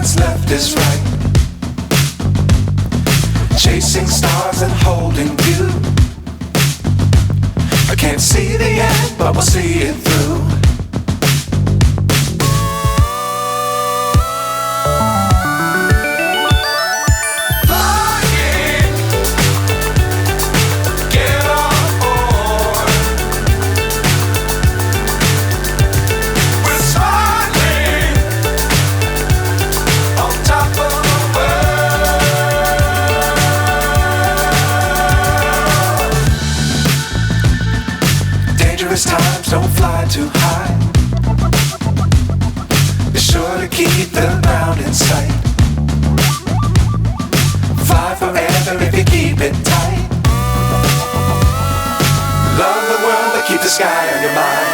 what's left is right. Chasing stars and holding you. I can't see the end, but we'll see it through. Times don't fly too high. Be sure to keep the ground in sight. Fly forever if you keep it tight. Love the world but keep the sky on your mind.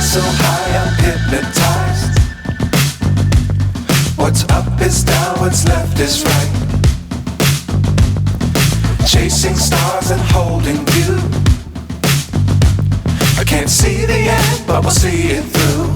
So high I'm hypnotized. What's up is down, what's left is right. Chasing stars and holding you. I can't see the end, but we'll see it through.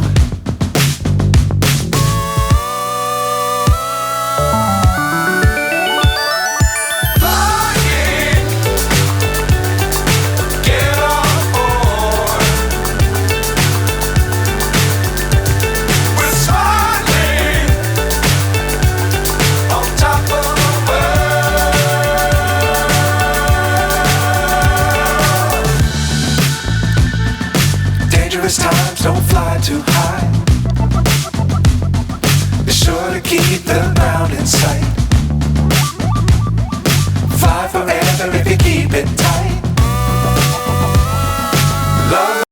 Times don't fly too high. Be sure to keep the ground in sight.